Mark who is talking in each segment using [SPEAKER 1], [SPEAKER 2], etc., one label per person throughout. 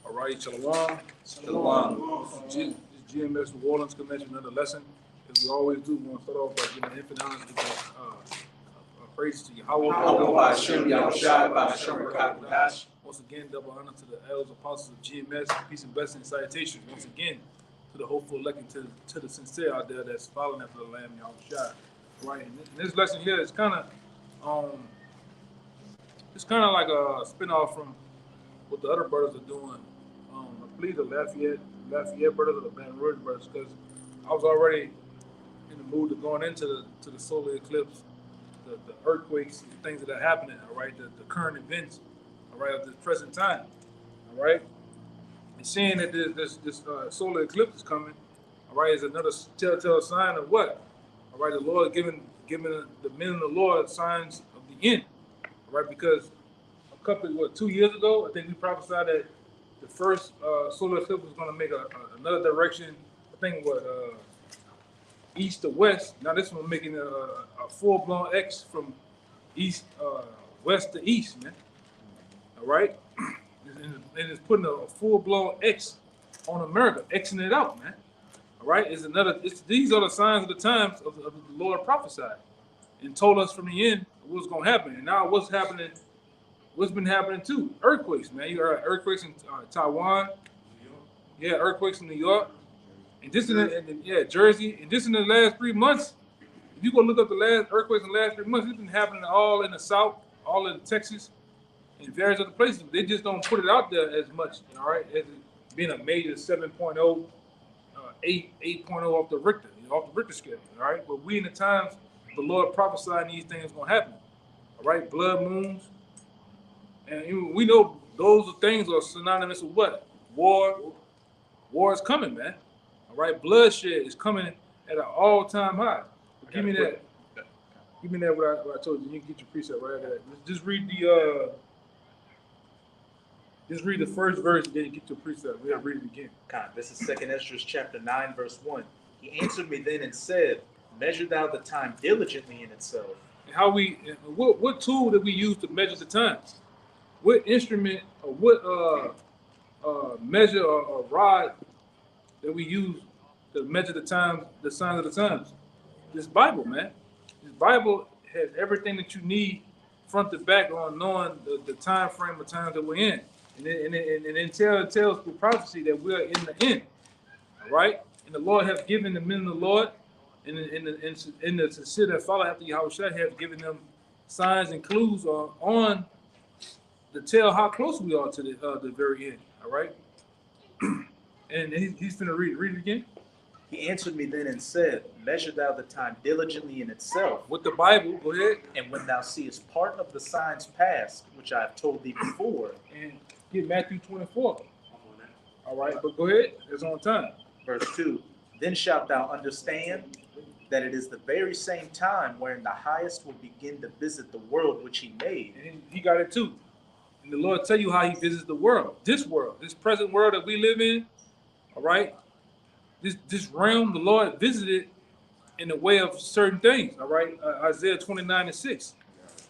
[SPEAKER 1] All right, Shalom. Shalom. This GMS New Orleans Convention, another lesson. As we always do, we want to start off by giving infinite honor to praise to Yahweh. Once again, double honor to the elders, apostles of GMS, peace and blessing and salutations. Once again, to the hopeful elect and to the sincere out there that's following after the Lamb, Yahweh. Right, and this lesson here is kind of like a spinoff from what the other brothers are doing. I believe the Lafayette brothers or the Baton Rouge brothers, because I was already in the mood of going into the solar eclipse, the earthquakes, the things that are happening, all right, the current events, all right, of this present time, all right, and seeing that this solar eclipse is coming, all right, is another telltale sign of what, all right, the Lord giving the men of the Lord signs of the end, all right, because a couple, 2 years ago, I think we prophesied that the first solar eclipse was going to make another direction. I think east to west. Now this one making a full-blown X from west to east, man. All right, and it's putting a full-blown X on America, Xing it out, man. All right, these are the signs of the times of the Lord prophesied and told us from the end what's going to happen. And now what's happening? What's been happening too? Earthquakes, man. You heard earthquakes in Taiwan. Yeah, earthquakes in New York. And just Jersey. And just in the last 3 months, if you go look up the last earthquakes in the last 3 months, it's been happening all in the South, all in Texas, and various other places. They just don't put it out there as much, all right, as it being a major 7.0, 8.0 off the Richter scale, all right? But we in the times the Lord prophesying these things going to happen, all right? Blood moons. And we know those things are synonymous with what? War. War is coming, man. All right, bloodshed is coming at an all-time high. Give me that. Give me that. What I told you. You can get your precept right after that. Just read the first verse, and then you get your precept. We'll read it again.
[SPEAKER 2] This is 2 Esdras chapter 9, verse 1. He answered me then and said, "Measure thou the time diligently in itself."
[SPEAKER 1] And what tool did we use to measure the times? What instrument or what measure or rod that we use to measure the times, the signs of the times? This Bible, man. This Bible has everything that you need front to back on knowing the time frame of times that we're in. And it tells through prophecy that we're in the end. All right? And the Lord has given the men of the Lord and the sincere that follow after Yahushua have given them signs and clues on to tell how close we are to the very end. All right? And he's going to read it again.
[SPEAKER 2] He answered me then and said, "Measure thou the time diligently in itself."
[SPEAKER 1] With the Bible, go ahead.
[SPEAKER 2] "And when thou seest part of the signs past, which I have told thee before."
[SPEAKER 1] And get Matthew 24. All right, but go ahead. It's on time.
[SPEAKER 2] Verse 2. "Then shalt thou understand that it is the very same time wherein the highest will begin to visit the world which he made."
[SPEAKER 1] And he got it too. And the Lord tell you how he visits the world, this present world that we live in. All right, this realm, the Lord visited in the way of certain things. All right, Isaiah 29:6.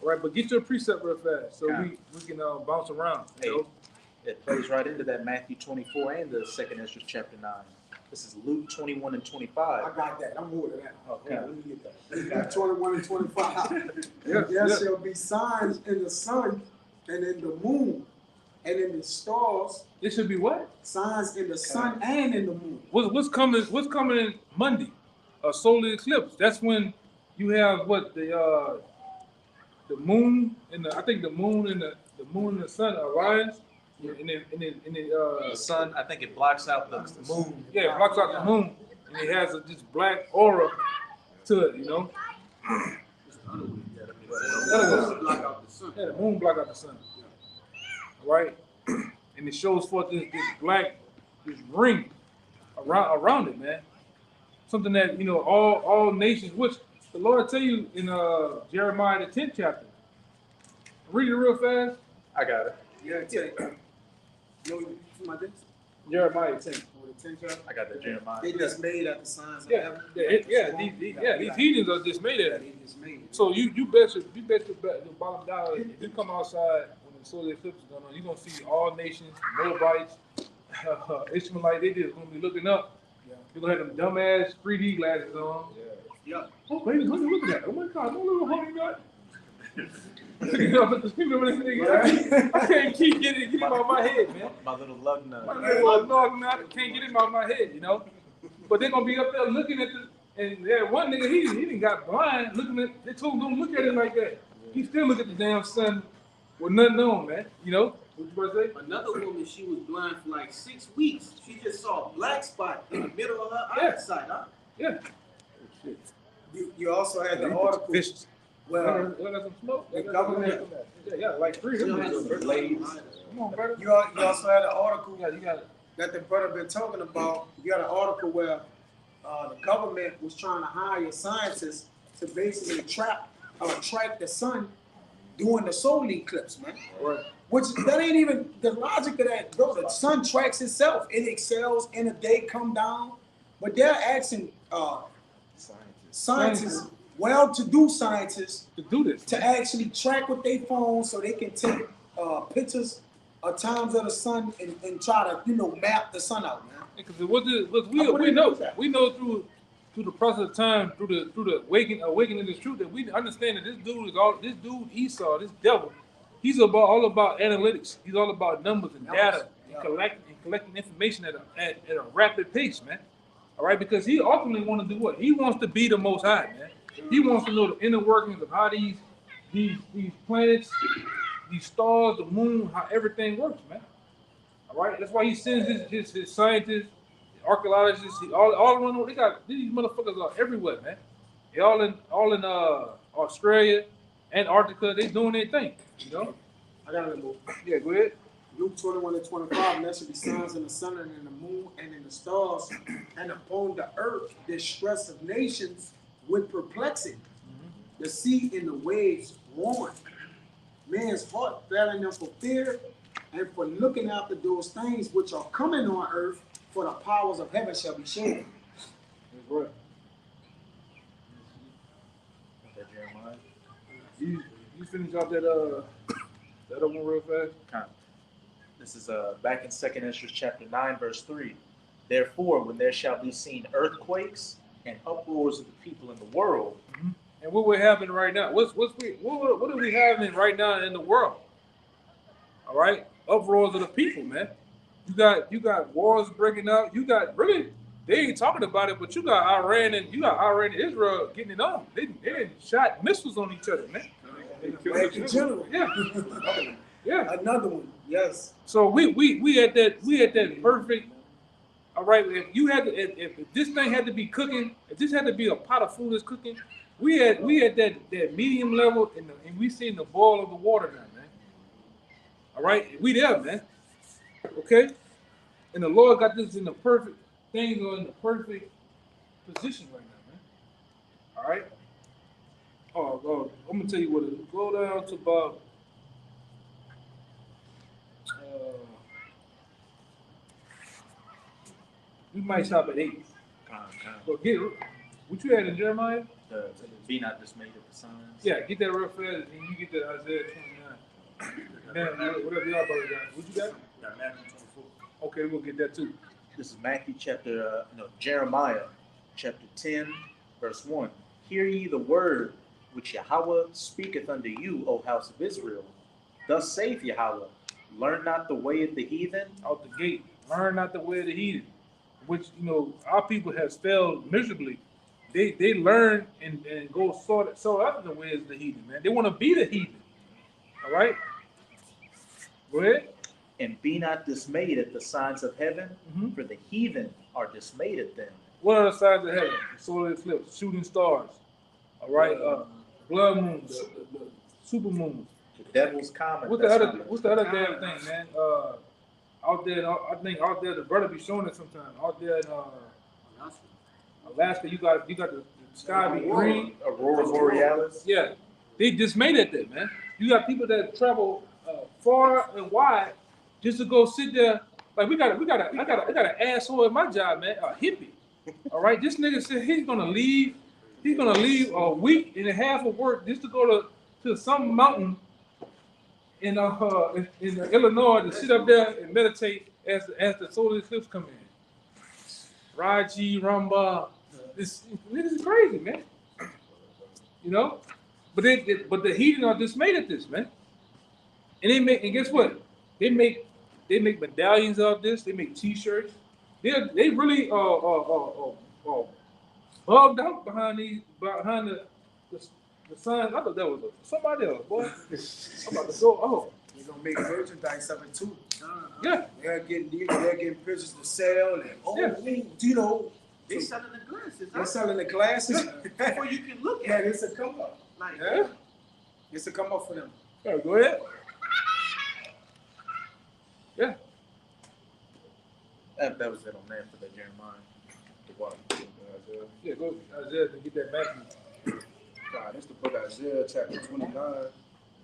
[SPEAKER 1] All right, but get your precept real fast so we can bounce around. You know?
[SPEAKER 2] It plays right into that Matthew 24 and the 2 Esdras chapter 9. This is Luke 21 and 25.
[SPEAKER 3] I got that. I'm more than that.
[SPEAKER 2] Okay.
[SPEAKER 3] Let me get that. Luke 21 and 25. There shall be signs in the sun and in the moon and in the stars.
[SPEAKER 1] It should be what?
[SPEAKER 3] Signs in the sun and in the moon.
[SPEAKER 1] What's coming in Monday? A solar eclipse. That's when you have what the moon and the moon and the sun arise. And
[SPEAKER 2] The sun, I think it blocks out the moon.
[SPEAKER 1] Yeah, it blocks out the moon, and it has this black aura to it, you know. Yeah, the moon block out the sun. All right, and it shows forth this this ring around it, man. Something that all nations, which the Lord tell you in Jeremiah the 10th chapter. Read it real fast.
[SPEAKER 2] I got it.
[SPEAKER 3] Yeah.
[SPEAKER 1] Jeremiah 10.
[SPEAKER 2] I got that Jeremiah.
[SPEAKER 3] They just made at the signs of
[SPEAKER 1] Yeah,
[SPEAKER 3] heaven.
[SPEAKER 1] these heathens are dismayed at
[SPEAKER 3] They
[SPEAKER 1] it.
[SPEAKER 3] just made it.
[SPEAKER 1] So you bet your bottom dollar. If you come outside when the solar eclipse is going on, you're gonna see all nations, Moabites, Ishmaelite, they just gonna be looking up.
[SPEAKER 3] Yeah.
[SPEAKER 1] They're gonna have them dumbass 3D glasses on.
[SPEAKER 4] Yeah.
[SPEAKER 1] Oh, baby, look at that. Oh my God, no little homie nut. You know, remember this nigga? I can't keep getting him out of my head, man.
[SPEAKER 2] My little lug nut.
[SPEAKER 1] My little lug nut, can't get him out of my head, you know? But they're gonna be up there looking at the, and that one nigga, he didn't got blind looking at, they told him don't look at it like that. He still look at the damn sun with nothing on, man, you know? What you about to say?
[SPEAKER 4] Another woman, she was blind for like 6 weeks. She just saw a black spot in the middle of her
[SPEAKER 1] Yeah.
[SPEAKER 4] eyesight, huh?
[SPEAKER 1] Yeah.
[SPEAKER 3] You also had the article
[SPEAKER 1] Vicious.
[SPEAKER 3] where
[SPEAKER 1] Let us some smoke.
[SPEAKER 3] the government,
[SPEAKER 1] Yeah, like 3 of them.
[SPEAKER 2] Blades.
[SPEAKER 1] Come on, brother.
[SPEAKER 3] you also had an article
[SPEAKER 1] You got it.
[SPEAKER 3] that the brother been talking about. You got an article where the government was trying to hire scientists to basically track the sun during the solar eclipse, man.
[SPEAKER 1] Right.
[SPEAKER 3] Which that ain't even the logic of that, bro. The sun tracks itself. It excels in a day, come down. But they're asking scientists, well-to-do scientists,
[SPEAKER 1] To do this.
[SPEAKER 3] to actually track with their phones so they can take pictures of times of the sun and try to, map the sun out, man.
[SPEAKER 1] Because we
[SPEAKER 3] I wouldn't
[SPEAKER 1] know
[SPEAKER 3] do that.
[SPEAKER 1] through the process of time, through the awakening this truth, that we understand that this dude Esau, this devil, he's all about analytics. He's all about numbers and data and collecting information at a rapid pace, man. All right, because he ultimately want to do what? He wants to be the Most High, man. He wants to know the inner workings of how these planets, these stars, the moon, how everything works, man. All right, that's why he sends his scientists, archaeologists, all around the world. They got these motherfuckers are everywhere, man. They all in Australia, Antarctica. They doing their thing, you know.
[SPEAKER 3] I got it.
[SPEAKER 1] Yeah, go ahead.
[SPEAKER 3] Luke 21 and 25, and there shall be signs in the sun and in the moon and in the stars, and upon the earth distress of nations with perplexity. The sea and the waves roaring. Man's heart failing them for fear and for looking after those things which are coming on earth, for the powers of heaven shall be shaken.
[SPEAKER 1] That's right.
[SPEAKER 2] Jeremiah.
[SPEAKER 1] You finish out that other one real fast.
[SPEAKER 2] Kind of. This is back in 2nd Ezra chapter 9, verse 3. Therefore, when there shall be seen earthquakes and uproars of the people in the world.
[SPEAKER 1] And what we're having right now? What are we having right now in the world? All right, uproars of the people, man. You got wars breaking out. You got they ain't talking about it, but you got Iran and Israel getting it on. They shot missiles on each other, man.
[SPEAKER 3] Like in general.
[SPEAKER 1] Yeah, yeah.
[SPEAKER 3] Another one, yes.
[SPEAKER 1] So we at that perfect. All right, if this thing had to be cooking, if this had to be a pot of food that's cooking, we at that medium level, and we seen the boil of the water now, man. All right, we there, man. Okay, and the Lord got this in the perfect things are in the perfect position right now, man. All right. Oh, I'm gonna tell you what it is. Go down to about. We might stop at 8. But get what you had in Jeremiah.
[SPEAKER 2] Be not dismayed at the signs.
[SPEAKER 1] Yeah, get that real fast, and you get that Isaiah 29. Man, whatever y'all brother got. What you got?
[SPEAKER 4] Got Matthew 24.
[SPEAKER 1] Okay, we'll get that too.
[SPEAKER 2] This is Jeremiah chapter 10, verse 1. Hear ye the word which Yahweh speaketh unto you, O house of Israel. Thus saith Yahweh, learn not the way of the heathen.
[SPEAKER 1] Out the gate, learn not the way of the heathen, which our people have failed miserably. They learn and go sort out the ways of the heathen, man. They want to be the heathen. All right? Go ahead.
[SPEAKER 2] And be not dismayed at the signs of heaven,
[SPEAKER 1] Mhm.
[SPEAKER 2] for the heathen are dismayed at them.
[SPEAKER 1] What are the signs of heaven? Solar eclipse, shooting stars. All right, blood moons, the super moons.
[SPEAKER 2] The devil's comet.
[SPEAKER 1] What's the other damn thing, man? Out there, I think out there, the brother be showing it sometime. Out there in Alaska, you got the sky be green.
[SPEAKER 2] Aurora Borealis.
[SPEAKER 1] Yeah, they dismayed at that, man. You got people that travel far and wide just to go sit there. Like I got an asshole at my job, man, a hippie. All right, this nigga said he's gonna leave a week and a half of work just to go to some mountain in Illinois to sit up there and meditate as the solar eclipse come in. Raji, Ramba, this is crazy, man. You know, but but the heathen are dismayed at this, man. And and guess what? They make medallions of this. They make T-shirts. They really bugged out behind the signs. I thought that was somebody else, boy. I'm about to go. Oh,
[SPEAKER 3] They're gonna make merchandise of it too.
[SPEAKER 1] yeah.
[SPEAKER 3] They're getting pictures to sell and
[SPEAKER 1] Yeah.
[SPEAKER 3] you know,
[SPEAKER 4] They selling the glasses.
[SPEAKER 3] they're selling the glasses.
[SPEAKER 4] Before you can look
[SPEAKER 3] Yeah,
[SPEAKER 4] at it.
[SPEAKER 3] it's a come up.
[SPEAKER 4] Like,
[SPEAKER 1] Yeah.
[SPEAKER 3] It's a come up for them.
[SPEAKER 1] Yeah, go ahead. Yeah.
[SPEAKER 2] That was it on that for the Jeremiah. The water.
[SPEAKER 1] Yeah, go Isaiah to get that Matthew.
[SPEAKER 5] God, it's the book of Isaiah, chapter 29,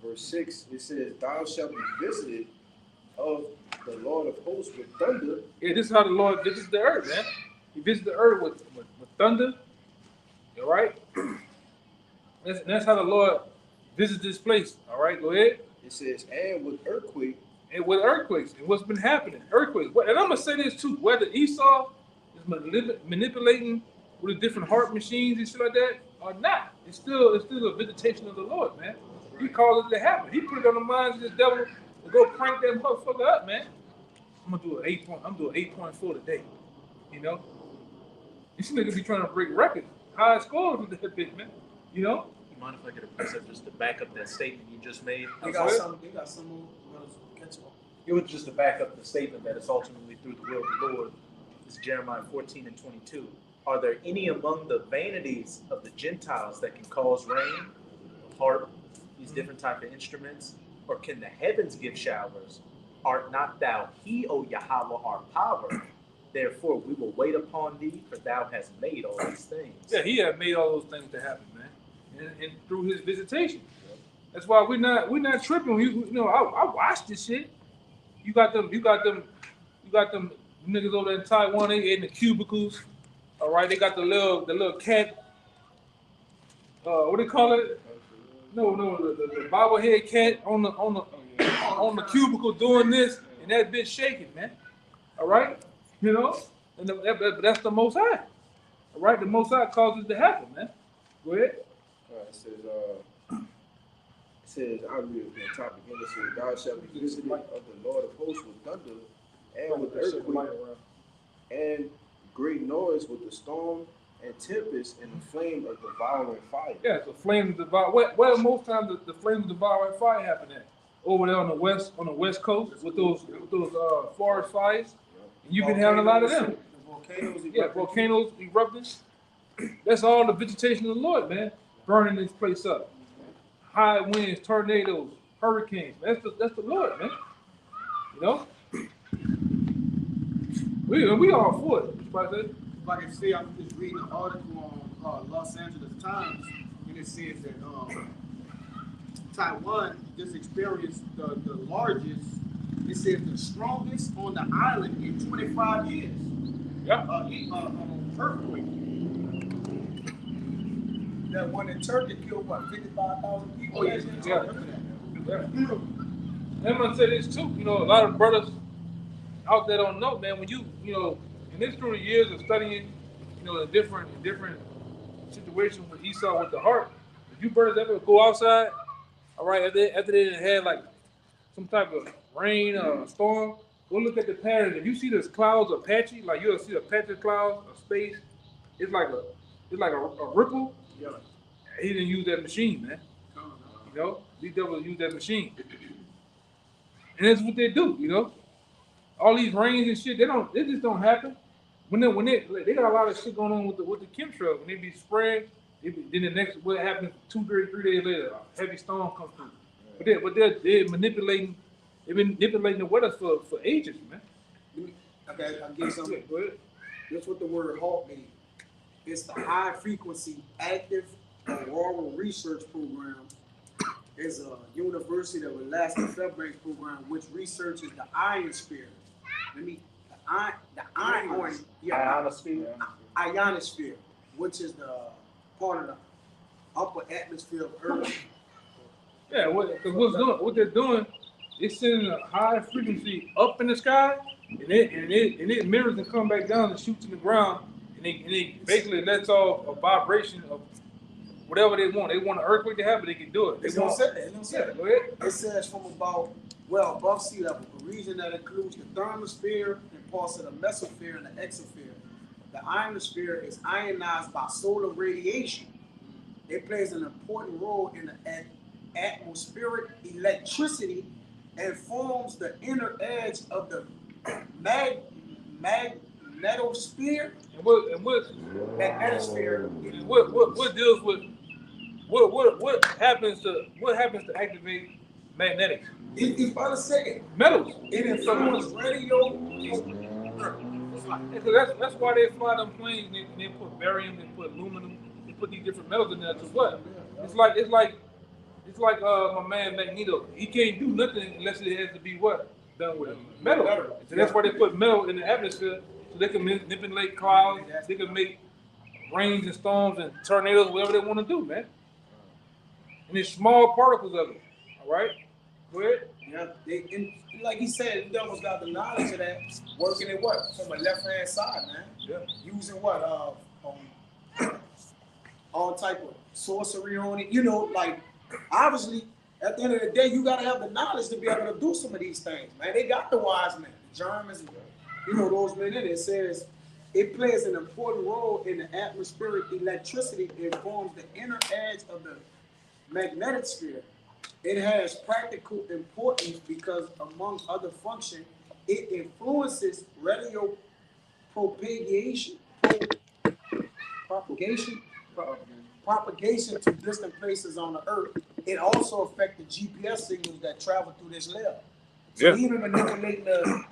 [SPEAKER 5] verse 6. It says, Thou shalt be visited of the Lord of hosts with thunder.
[SPEAKER 1] Yeah, this is how the Lord visits the earth, man. He visits the earth with thunder. All right? That's how the Lord visits this place. All right, go ahead.
[SPEAKER 5] It says, and with earthquake.
[SPEAKER 1] And with earthquakes and what's been happening, earthquakes. And I'm gonna say this too: whether Esau is manipulating with the different heart machines and shit like that or not, it's still a visitation of the Lord, man. He caused it to happen. He put it on the minds of this devil to go crank that motherfucker up, man. I'm gonna do an 8.4 today. You know, this nigga be trying to break records, high scores with that bitch, man. You know.
[SPEAKER 2] You mind if I get a precept just to back up that statement you just made?
[SPEAKER 3] They got some more. Catch up.
[SPEAKER 2] It was just to back up the statement that it's ultimately through the will of the Lord. It's Jeremiah 14 and 22. Are there any among the vanities of the Gentiles that can cause rain, harp, these different type of instruments? Or can the heavens give showers? Art not thou he, O Yahweh, our power? Therefore we will wait upon thee, for thou hast made all these things.
[SPEAKER 1] Yeah, he had made all those things to happen, man, and through his visitation. That's why we're not tripping. You know, I watched this shit. You got them niggas over there in Taiwan. They in the cubicles. All right, they got the little cat. What do they call it? No, the bobblehead cat on the cubicle doing this, and that bitch shaking, man. All right, you know, and that's the Most High. All right, the Most High causes it to happen, man. Go ahead.
[SPEAKER 5] It says, I read the top again. It says, Thou shalt be visited of the Lord of hosts with thunder, and with earthquake, and great noise with the storm, and tempest, and the flame of devouring fire.
[SPEAKER 1] Yeah, it's a flame of devouring. Where most times the flame of devouring fire happen at? Over there on the west coast with those forest fires. And you've been having a lot of them. Volcanoes erupting. That's all the vegetation of the Lord, man. Burning this place up. High winds, tornadoes, hurricanes. That's the Lord, man. You know? We all for it.
[SPEAKER 3] Like I say, I'm just reading an article on Los Angeles Times, and it says that Taiwan just experienced the largest, it says the strongest on the island in 25 years.
[SPEAKER 1] Yeah.
[SPEAKER 3] Earthquake. That one in Turkey killed, what, 55,000 people?
[SPEAKER 1] Oh, yeah. I'm gonna say this too. You know, a lot of brothers out there don't know, man. When you know, and this through the years of studying, you know, the different situations with Esau with the heart. If you brothers ever go outside, all right, after they had like some type of rain or storm, go look at the pattern. If you see those clouds are patchy, like you'll see a patchy cloud, a space, it's like a ripple.
[SPEAKER 3] Yeah.
[SPEAKER 1] He didn't use that machine, man. You know, these devils use that machine, and that's what they do. You know, all these rains and shit, they just don't happen. When they got a lot of shit going on with the chemtrails. When they be spraying, then the next what happens 2-3 days later, a heavy storm comes through. But they're manipulating. They've been manipulating the weather for ages, man.
[SPEAKER 3] Okay, I'll give you something.
[SPEAKER 1] Go ahead.
[SPEAKER 3] That's what the word HALT means. It's the High Frequency Active Auroral Research Program. It's a University of Alaska Fairbanks program which researches the ionosphere. Ionosphere, which is the part of the upper atmosphere of Earth.
[SPEAKER 1] Yeah, what they're doing, it's sending a high frequency up in the sky, and it mirrors and come back down and shoots to the ground, and it basically lets off a vibration of whatever they want. They want an earthquake to happen, they can do it. They
[SPEAKER 3] It's gonna
[SPEAKER 1] want,
[SPEAKER 3] say that. It's gonna say
[SPEAKER 1] yeah,
[SPEAKER 3] that.
[SPEAKER 1] go ahead.
[SPEAKER 3] It says from about, well, above sea level, a region that includes the thermosphere and parts of the mesosphere and the exosphere. The ionosphere is ionized by solar radiation. It plays an important role in the atmospheric electricity and forms the inner edge of the magnetosphere
[SPEAKER 1] And what
[SPEAKER 3] magnetosphere.
[SPEAKER 1] what deals with what happens to activate magnetics?
[SPEAKER 3] It's about to say it.
[SPEAKER 1] Metals.
[SPEAKER 3] It influences radio.
[SPEAKER 1] That's why they fly them planes. They put barium, they put aluminum, they put these different metals in there to what? It's like my man Magneto. He can't do nothing unless it has to be what done with metal. So that's why they put metal in the atmosphere so they can manipulate clouds. They can make rains and storms and tornadoes, whatever they want to do, man. And it's small particles of it. All right, go ahead.
[SPEAKER 3] Yeah, and like he said, the devil's got the knowledge of that, working in what? From a left-hand side, man.
[SPEAKER 1] Yeah.
[SPEAKER 3] Using what? All type of sorcery on it. You know, like, obviously, at the end of the day, you got to have the knowledge to be able to do some of these things, man. They got the wise men, the Germans, and, you know, those men in it. It says it plays an important role in the atmospheric electricity. It forms the inner edge of the magnetic sphere. It has practical importance because, among other functions, it influences radio propagation to distant places on the earth. It also affects the GPS signals that travel through this layer. So
[SPEAKER 1] Yeah.
[SPEAKER 3] even manipulating the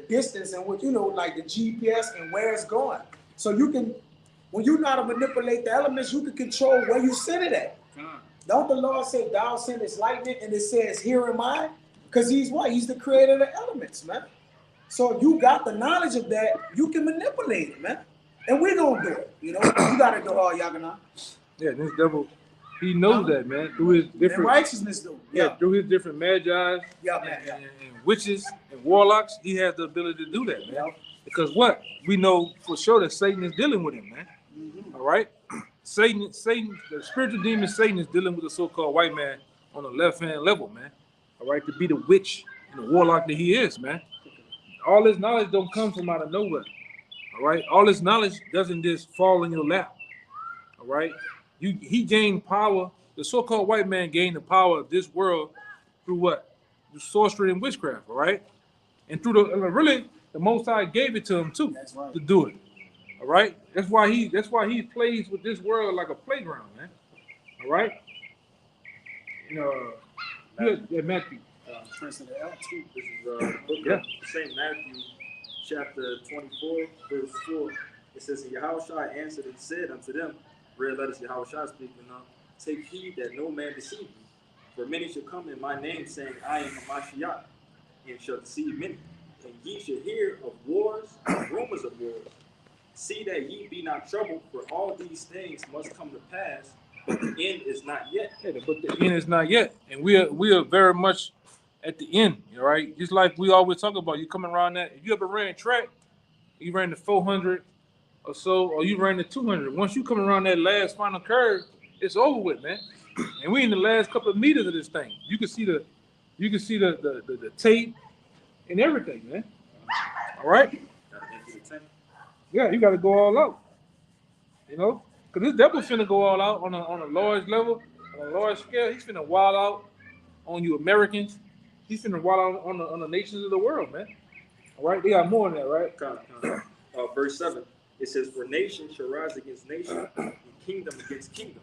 [SPEAKER 3] distance and what, you know, like the GPS and where it's going. So you can, when you know how to manipulate the elements, you can control where you send it at. Don't the Lord say, thou sendest lightning, and it says, here am I? Because he's what? He's the creator of the elements, man. So if you got the knowledge of that, you can manipulate it, man. And we're going to do it, you know. You got to do all Yagana.
[SPEAKER 1] Yeah, this devil, he knows that, man, through his
[SPEAKER 3] And
[SPEAKER 1] different
[SPEAKER 3] righteousness, though.
[SPEAKER 1] yeah, through his different magi's
[SPEAKER 3] Yeah, man. Yeah.
[SPEAKER 1] and witches and warlocks, he has the ability to do that, man.
[SPEAKER 3] Yeah.
[SPEAKER 1] Because what? We know for sure that Satan is dealing with him, man.
[SPEAKER 3] Mhm.
[SPEAKER 1] All right? Satan, the spiritual demon Satan is dealing with the so-called white man on the left-hand level, man. All right, to be the witch and the warlock that he is, man. All this knowledge don't come from out of nowhere. All right, all this knowledge doesn't just fall in your lap. All right, he gained power. The so-called white man gained the power of this world through what? Through sorcery and witchcraft. All right, and through the Most High gave it to him too.
[SPEAKER 3] That's right.
[SPEAKER 1] To do it. All right, that's why he plays with this world like a playground, man. All right, Matthew.
[SPEAKER 3] Prince of the L, too.
[SPEAKER 6] This is book of St. Matthew, chapter 24, verse 4. It says, and Yahushua answered and said unto them, red letters Yahushua speaking now, take heed that no man deceive you. For many shall come in my name, saying, I am Hamashiach, and shall deceive many. And ye shall hear of wars and rumors of wars. See that ye be not troubled, for all these things must come to pass, but the end is not yet.
[SPEAKER 1] Yeah, but the end is not yet, and we are very much at the end. All right, just like we always talk about, you coming around that. If you ever ran track, you ran the 400 or so, or you ran the 200. Once you come around that last final curve, it's over with, man. And we in the last couple of meters of this thing. You can see the tape and everything, man. All right.
[SPEAKER 6] Into the tent.
[SPEAKER 1] Yeah, you got to go all out. You know, because this devil finna go all out on a large level, on a large scale. He's finna wild out on you Americans. He's finna wild out on the nations of the world, man. All right, they got more than that, right?
[SPEAKER 6] Verse 7, it says, for nation shall rise against nation, and kingdom against kingdom.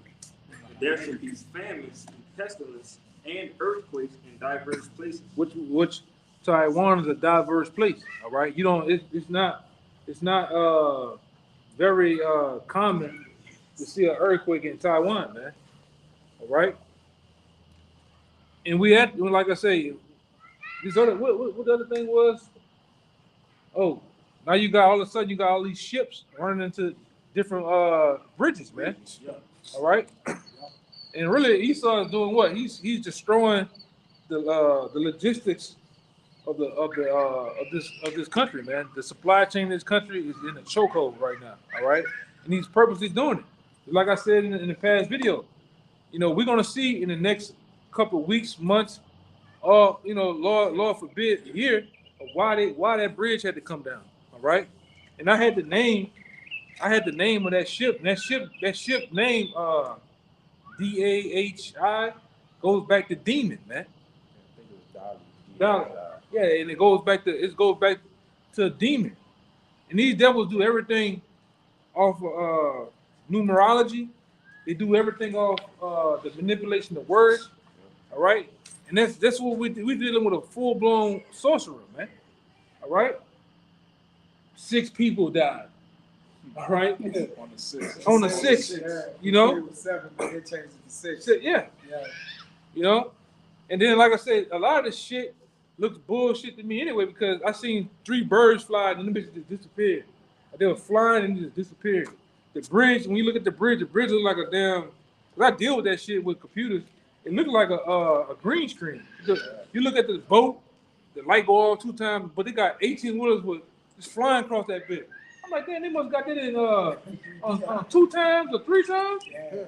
[SPEAKER 6] And there shall be famines, and pestilence, and earthquakes in diverse places.
[SPEAKER 1] Which Taiwan is a diverse place. All right, you don't. It's not very common to see an earthquake in Taiwan, man. All right, and like I say, this other what the other thing was? Oh, now you got all of a sudden you got all these ships running into different bridges, man.
[SPEAKER 3] Yeah.
[SPEAKER 1] All right, and really Esau is doing what? He's destroying the logistics of this country, man. The supply chain in this country is in a chokehold right now. All right, and he's purposely doing it. Like I said in the past video, you know, we're gonna see in the next couple of weeks, months, or you know, Lord forbid, a year, of why that bridge had to come down. All right, and I had the name of that ship. And that ship name, DAHI, goes back to demon, man.
[SPEAKER 5] I think it was
[SPEAKER 1] Dolly. Yeah, and it goes back to a demon. And these devils do everything off of numerology. They do everything off the manipulation of words. All right, and that's what we're dealing with, a full blown sorcerer, man. All right, 6 people died. All right,
[SPEAKER 3] On the 6th.
[SPEAKER 1] On the 6th,
[SPEAKER 3] Yeah,
[SPEAKER 1] you know?
[SPEAKER 3] It was 7, but they changed it to 6.
[SPEAKER 1] Yeah,
[SPEAKER 3] Yeah.
[SPEAKER 1] you know, and then like I said, a lot of this shit looks bullshit to me anyway, because I seen 3 birds fly and them bitches just disappeared. They were flying and just disappeared. The bridge, when you look at the bridge looks like a damn. Cause I deal with that shit with computers. It looked like a green screen. You look at the boat, the light go off 2 times, but they got 18 wheelers with just flying across that bit. I'm like, damn, they must got that in on 2 times or 3 times.
[SPEAKER 3] Yeah.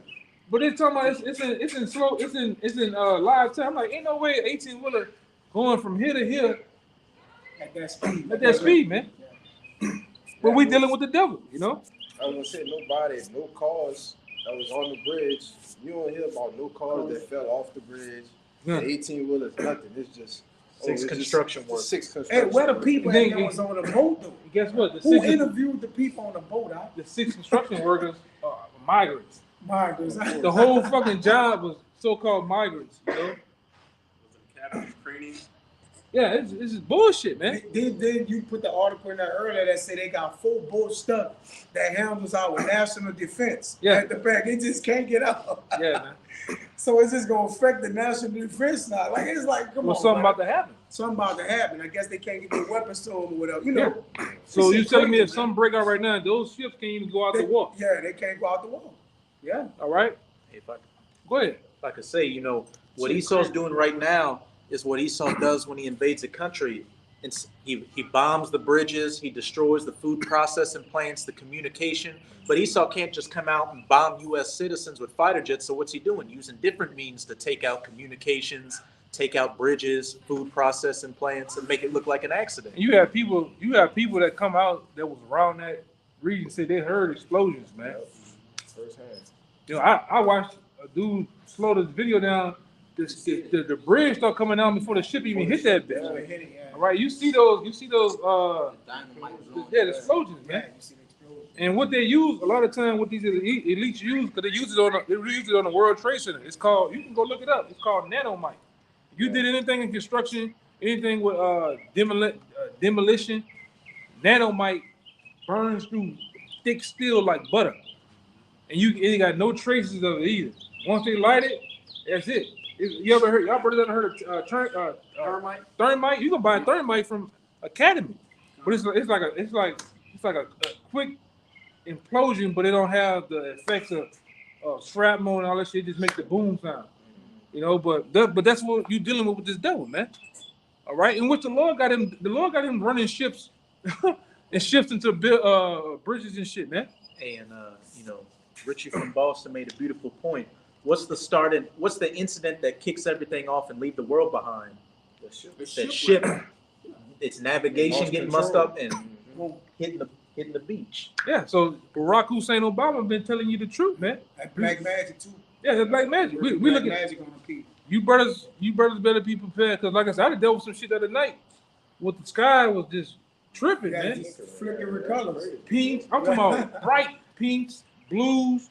[SPEAKER 1] But they're talking about it's in slow, it's in live time. I'm like, ain't no way 18 wheeler going from here to here
[SPEAKER 3] At that speed.
[SPEAKER 1] at that speed, man. But we dealing with the devil, you know.
[SPEAKER 5] I was gonna say no cars that was on the bridge. You don't hear about no cars that fell off the bridge.
[SPEAKER 1] Yeah.
[SPEAKER 5] 18 wheelers, nothing. It's just
[SPEAKER 2] 6 construction workers.
[SPEAKER 5] 6
[SPEAKER 3] Hey,
[SPEAKER 5] construction.
[SPEAKER 3] where the people
[SPEAKER 1] They-
[SPEAKER 3] that was on the boat though?
[SPEAKER 1] Guess what?
[SPEAKER 3] Who interviewed the people on the boat?
[SPEAKER 1] The 6 construction workers are migrants.
[SPEAKER 3] Marcus.
[SPEAKER 1] The whole fucking job was so-called migrants, you know.
[SPEAKER 6] Was it captain's training?
[SPEAKER 1] Yeah, it's just bullshit, man.
[SPEAKER 3] Then you put the article in there earlier that said they got 4 boats stuck that handles our national defense.
[SPEAKER 1] Yeah.
[SPEAKER 3] At the back, they just can't get out.
[SPEAKER 1] Yeah, man.
[SPEAKER 3] So is this gonna affect the national defense now? Like it's like, come
[SPEAKER 1] Well,
[SPEAKER 3] on,
[SPEAKER 1] something
[SPEAKER 3] man.
[SPEAKER 1] about to happen.
[SPEAKER 3] Something about to happen. I guess they can't get their weapons to them or whatever. You know.
[SPEAKER 1] So
[SPEAKER 3] It's
[SPEAKER 1] you telling me
[SPEAKER 3] crazy,
[SPEAKER 1] if something break out right now, those ships can't even go out
[SPEAKER 3] They-
[SPEAKER 1] the war?
[SPEAKER 3] Yeah, they can't go out the wall. Yeah.
[SPEAKER 1] All right,
[SPEAKER 2] If I
[SPEAKER 1] go ahead.
[SPEAKER 2] like I say, you know, what Esau's doing right now is what Esau does when he invades a country. He bombs the bridges, he destroys the food processing plants, the communication. But Esau can't just come out and bomb U.S. citizens with fighter jets. So what's he doing? Using different means to take out communications, take out bridges, food processing plants, and make it look like an accident.
[SPEAKER 1] And you have people that come out that was around that region say they heard explosions, man.
[SPEAKER 5] Firsthand.
[SPEAKER 1] You know, I watched a dude slow this video down. The bridge start coming down before the ship even hit that bitch.
[SPEAKER 3] Yeah, hit it, yeah.
[SPEAKER 1] All right, you see those
[SPEAKER 4] Dynamite.
[SPEAKER 1] yeah, the explosions,
[SPEAKER 3] Yeah,
[SPEAKER 1] man.
[SPEAKER 3] you see the explosion.
[SPEAKER 1] And what they use a lot of time, what these elites use, because they use it on the World Trade Center. It's called, you can go look it up. It's called nanomite. You did anything in construction, anything with demolition, nanomite burns through thick steel like butter, and it ain't got no traces of it either. Once they light it, that's it. Y'all brothers ever heard of
[SPEAKER 3] Thermite?
[SPEAKER 1] thermite? You can buy thermite from Academy, but it's like a quick implosion, but it don't have the effects of shrapnel and all that shit. It just make the boom sound, you know. But that's what you're dealing with this devil, man. All right, in which the Lord got him running ships and ships into bridges and shit, man.
[SPEAKER 2] And you know, Richie from Boston made a beautiful point. What's the incident that kicks everything off and leave the world behind? That ship, its navigation
[SPEAKER 5] Lost
[SPEAKER 2] getting
[SPEAKER 5] control.
[SPEAKER 2] mussed up and hitting the beach.
[SPEAKER 1] Yeah, so Barack Hussein Obama been telling you the truth, man.
[SPEAKER 3] That black magic too.
[SPEAKER 1] Yeah, that's black magic. We
[SPEAKER 3] Black
[SPEAKER 1] look at
[SPEAKER 3] magic on the people.
[SPEAKER 1] you brothers better be prepared, because like I said, I dealt with some shit the other night. With the sky was just tripping,
[SPEAKER 3] Yeah,
[SPEAKER 1] man.
[SPEAKER 3] just flickering colors.
[SPEAKER 1] Pinks, I'm talking about bright pinks, blues,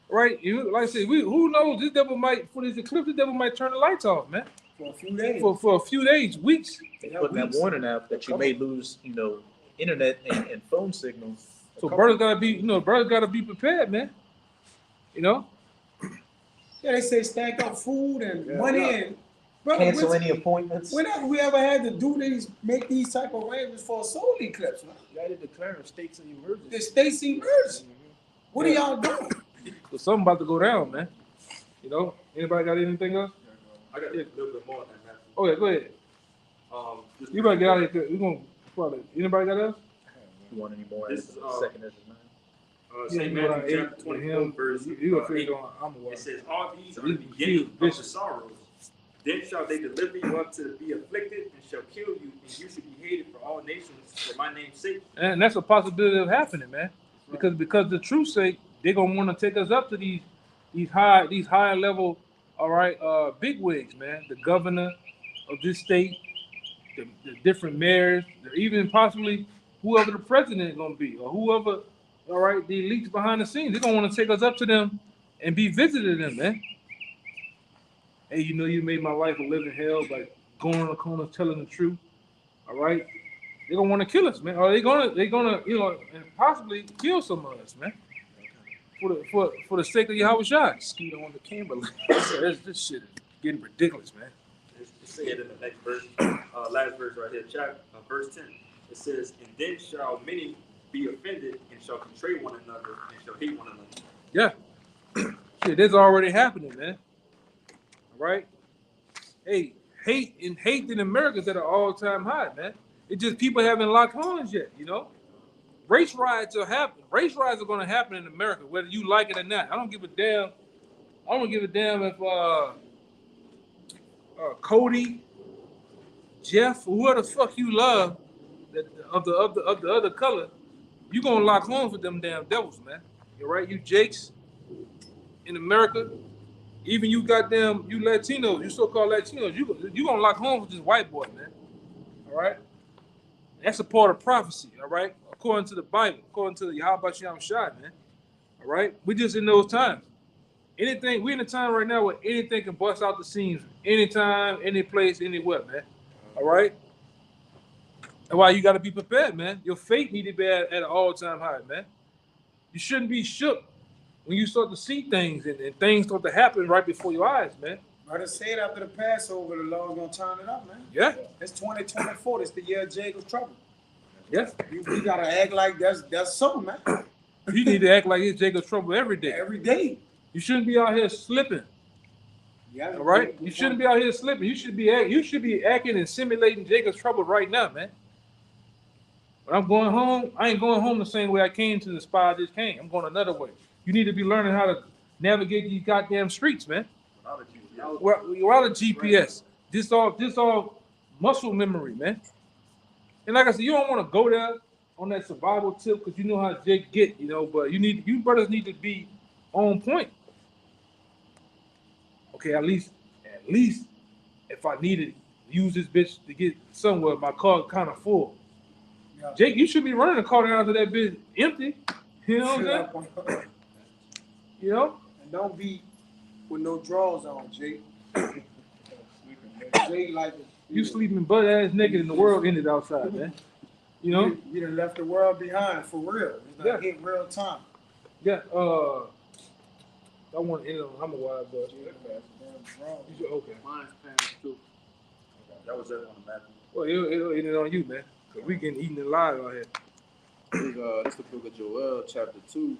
[SPEAKER 1] right? Like I said, who knows? This devil might, for this eclipse, this devil might turn the lights off, man.
[SPEAKER 3] For a few days.
[SPEAKER 1] For a few days, weeks.
[SPEAKER 2] They put that warning out that you may lose, you know, internet and phone signals.
[SPEAKER 1] So brothers gotta be prepared, man. You know?
[SPEAKER 3] Yeah, they say stack up food and money and brother,
[SPEAKER 2] Cancel any appointments.
[SPEAKER 3] whenever we ever had to make these type of arrangements for a solar eclipse, man.
[SPEAKER 5] Y'all did declaring states of emergency.
[SPEAKER 3] The state's emergency. What are y'all doing?
[SPEAKER 1] So something about to go down, man. You know? Anybody got anything else?
[SPEAKER 6] I got a little bit more than that.
[SPEAKER 1] Oh yeah, go ahead.
[SPEAKER 6] Just
[SPEAKER 1] You better get out of here. We're gonna probably. Anybody got else?
[SPEAKER 2] You want any more?
[SPEAKER 6] This is,
[SPEAKER 2] Second Ezra 9.
[SPEAKER 6] St.
[SPEAKER 1] you know,
[SPEAKER 6] Matthew
[SPEAKER 1] eight,
[SPEAKER 6] chapter 24,
[SPEAKER 1] him,
[SPEAKER 6] verse
[SPEAKER 1] you gonna
[SPEAKER 6] 8.
[SPEAKER 1] figure on. I'm
[SPEAKER 6] It says, all these are
[SPEAKER 1] He-
[SPEAKER 6] the
[SPEAKER 1] he
[SPEAKER 6] beginning
[SPEAKER 1] was
[SPEAKER 6] of the
[SPEAKER 1] vicious.
[SPEAKER 6] sorrows. Then shall they deliver you up to be afflicted, and shall kill you, and you shall be hated for all nations for my name's sake.
[SPEAKER 1] And that's a possibility of happening, man. Because the truth's sake, they're gonna want to take us up to these high level, all right, big wigs, man. The governor of this state, the different mayors, even possibly whoever the president is gonna be, or whoever, all right, the elites behind the scenes, they're gonna want to take us up to them and be visiting them, man. Hey, you know you made my life a living hell by going on the corner telling the truth. All right. They're gonna want to kill us, man. Or they're gonna, you know, and possibly kill some of us, man. For the sake of Yahweh Shai.
[SPEAKER 2] Mosquito on the Kimberly.
[SPEAKER 1] This shit is getting ridiculous, man.
[SPEAKER 6] It said in the next verse, last verse right here, chapter verse 10. It says, and then shall many be offended, and shall betray one another, and shall hate one another.
[SPEAKER 1] Yeah. Shit, that's already happening, man. All right. Hey, hate in America is at an all-time high, man. It's just people haven't locked horns yet, you know. Race riots are happening. Race riots are going to happen in America, whether you like it or not. I don't give a damn. I don't give a damn if Cody, Jeff, whoever the fuck you love, of the other color, you gonna lock horns with them damn devils, man. You're right. You Jakes in America, even you goddamn you Latinos, you so-called Latinos, you gonna lock horns with this white boy, man. All right. That's a part of prophecy, all right? According to the Bible, according to the Yahweh Shem Shai, man. All right? We're just in those times. Anything, we're in a time right now where anything can bust out the seams anytime, any place, anywhere, man. All right? That's why you got to be prepared, man. Your faith need to be at an all-time high, man. You shouldn't be shook when you start to see things and things start to happen right before your eyes, man.
[SPEAKER 3] Brother said after the Passover, the Lord's gonna turn it up, man.
[SPEAKER 1] Yeah,
[SPEAKER 3] It's 2024. It's the year of Jacob's trouble.
[SPEAKER 1] yeah.
[SPEAKER 3] We gotta act like that's so, man.
[SPEAKER 1] You need to act like it's Jacob's trouble every day.
[SPEAKER 3] Every day.
[SPEAKER 1] You shouldn't be out here slipping.
[SPEAKER 3] Yeah.
[SPEAKER 1] All right, you shouldn't be out here slipping. You should be acting and simulating Jacob's trouble right now, man. When I'm going home, I ain't going home the same way I came to the spot I just came. I'm going another way. You need to be learning how to navigate these goddamn streets, man. Without a GPS, this all muscle memory, man. And like I said, you don't want to go there on that survival tip because you know how Jake get, you know. But you brothers need to be on point. Okay, at least if I needed to use this bitch to get somewhere, my car kind of full.
[SPEAKER 3] Yeah.
[SPEAKER 1] Jake, you should be running the car down to that bitch empty. You know what I'm saying? You know?
[SPEAKER 3] And don't be with no drawers on, Jake. Jake like it.
[SPEAKER 1] You sleeping butt ass naked in the world ended outside, man. You know?
[SPEAKER 3] You done left the world behind for real. It's not
[SPEAKER 1] Yeah.
[SPEAKER 3] hit real time.
[SPEAKER 1] Yeah, I want to end on I'm a wild boy. You should, okay.
[SPEAKER 4] Mine's past too.
[SPEAKER 6] That was it on the map.
[SPEAKER 1] Well, it'll end it on you, man. Cause we getting eaten alive out here.
[SPEAKER 5] It's the book of Joel, chapter 2,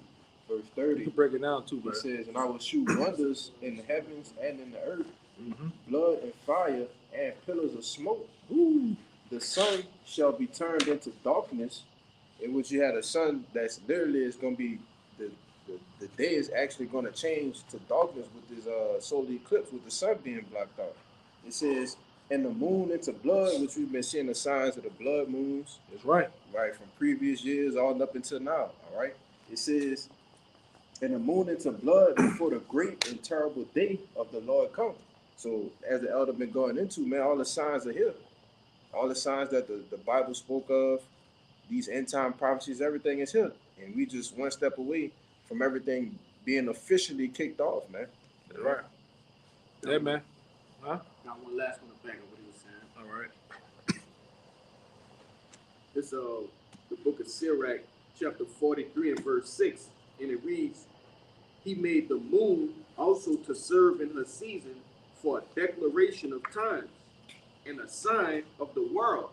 [SPEAKER 5] verse
[SPEAKER 1] You
[SPEAKER 5] 30.
[SPEAKER 1] can break it down too, bro.
[SPEAKER 5] It says, and I will shoot wonders in the heavens and in the earth,
[SPEAKER 1] Mm-hmm.
[SPEAKER 5] blood and fire and pillars of smoke.
[SPEAKER 1] Ooh.
[SPEAKER 5] The sun shall be turned into darkness, in which you had a sun that's literally is going to be, the day is actually going to change to darkness with this solar eclipse, with the sun being blocked out. It says, and the moon into blood, which we've been seeing the signs of the blood moons,
[SPEAKER 1] That's right.
[SPEAKER 5] right, from previous years all up until now, all right? It says, and the moon into blood before the great and terrible day of the Lord come. So as the elder been going into, man, all the signs are here. All the signs that the Bible spoke of, these end time prophecies, everything is here. And we just one step away from everything being officially kicked off, man.
[SPEAKER 1] That's right. Yeah, man. Huh?
[SPEAKER 4] Got one last one to back up what he was saying.
[SPEAKER 1] All right.
[SPEAKER 4] It's the book of Sirach, chapter 43 and verse 6, and it reads, he made the moon also to serve in her season for a declaration of times and a sign of the world.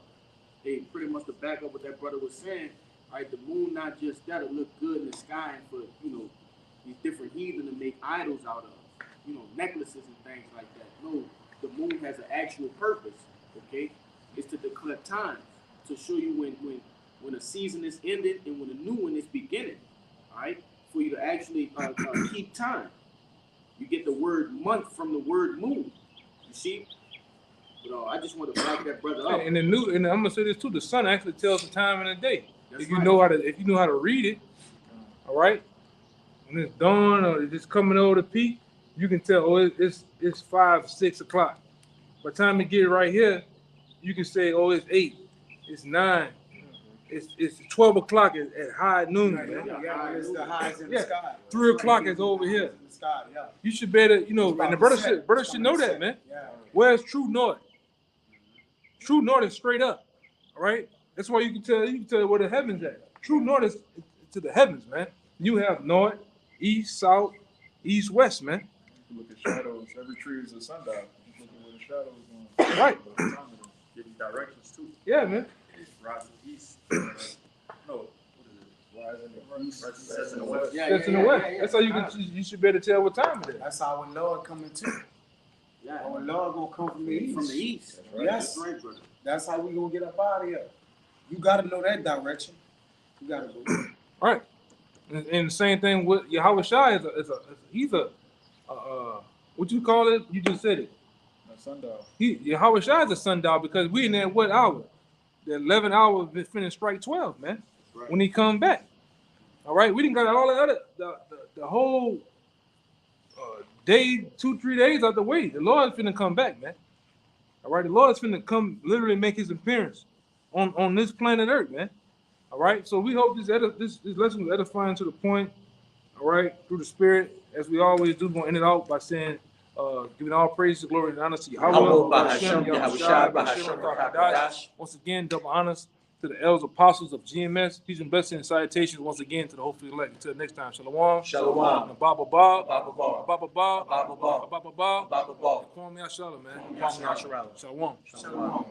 [SPEAKER 4] Hey, pretty much to back up what that brother was saying, right? The moon, not just that, it look good in the sky and for, you know, these different heathen to make idols out of, you know, necklaces and things like that. No, the moon has an actual purpose. Okay, it's to declare time, to show you when a season is ended and when a new one is beginning. All right, for you to actually keep time. You get the word month from the word moon. You see? But I just want to back that brother up.
[SPEAKER 1] And and I'm gonna say this too. The sun actually tells the time and the day.
[SPEAKER 4] That's
[SPEAKER 1] If you
[SPEAKER 4] right.
[SPEAKER 1] know how to read it, all right. When it's dawn or it's coming over the peak, you can tell. Oh, it's 5, 6 o'clock. By the time you get right here, you can say, oh, it's 8, it's 9, it's 12 o'clock at high noon.
[SPEAKER 3] Right,
[SPEAKER 1] Man.
[SPEAKER 3] yeah, it's the highs in the
[SPEAKER 1] Yeah.
[SPEAKER 3] sky.
[SPEAKER 1] 3 o'clock is over here.
[SPEAKER 3] In the sky, yeah.
[SPEAKER 1] You should better,
[SPEAKER 3] It's about
[SPEAKER 1] and the
[SPEAKER 3] to
[SPEAKER 1] brother
[SPEAKER 3] set.
[SPEAKER 1] should know that, man.
[SPEAKER 3] Yeah.
[SPEAKER 1] Where's true north? True north is straight up, all right? That's why you can tell where the heavens at. True north is to the heavens, man. You have north, east, south, east, west, man.
[SPEAKER 7] You look at shadows. Every tree is a sundial. You look at where the shadow is going.
[SPEAKER 1] Right.
[SPEAKER 6] Give you directions too.
[SPEAKER 1] Yeah, man.
[SPEAKER 6] Rise to the east. No, what is
[SPEAKER 7] Rise in the east.
[SPEAKER 6] it? Sets in the west.
[SPEAKER 3] Yeah,
[SPEAKER 1] That's in the
[SPEAKER 3] yeah,
[SPEAKER 1] west.
[SPEAKER 3] yeah.
[SPEAKER 1] That's how you should better tell what time it is.
[SPEAKER 3] That's our Lord coming too.
[SPEAKER 4] Yeah,
[SPEAKER 3] Our Lord gonna come from the east.
[SPEAKER 4] from the east.
[SPEAKER 3] Yes.
[SPEAKER 4] That's right, brother.
[SPEAKER 3] That's how we gonna get up out of here. You gotta know that direction. You gotta go.
[SPEAKER 1] All right. And the same thing with Yahweh Shai he's a what you call it? You just said it.
[SPEAKER 7] A sundial.
[SPEAKER 1] Yahweh Shai is a sundial because we in that what hour? The 11 hour finna strike 12, man.
[SPEAKER 4] Right.
[SPEAKER 1] When he come back. All right, we didn't got all the other the whole day, 2-3 days out the way. The Lord's finna come back, man. All right, the Lord's finna come literally make his appearance on this planet Earth, man. All right, so we hope this lesson was edifying to the point. All right, through the Spirit, as we always do, we're gonna end it out by saying, giving all praise, glory, and honor to Yahweh. Once again, double honors to the elders apostles of GMS. Peace and blessings and salutations once again to the hopefully elect. Until next time, shalom.
[SPEAKER 2] Shalom.
[SPEAKER 1] Baba Ba.
[SPEAKER 2] Baba Ba.
[SPEAKER 1] Baba Ba.
[SPEAKER 2] Baba Ba.
[SPEAKER 1] Baba Ba.
[SPEAKER 2] Baba Ba.
[SPEAKER 1] Kwame Ashala, man.
[SPEAKER 2] Kwame Ashala.
[SPEAKER 1] Shalom.
[SPEAKER 3] Shalom.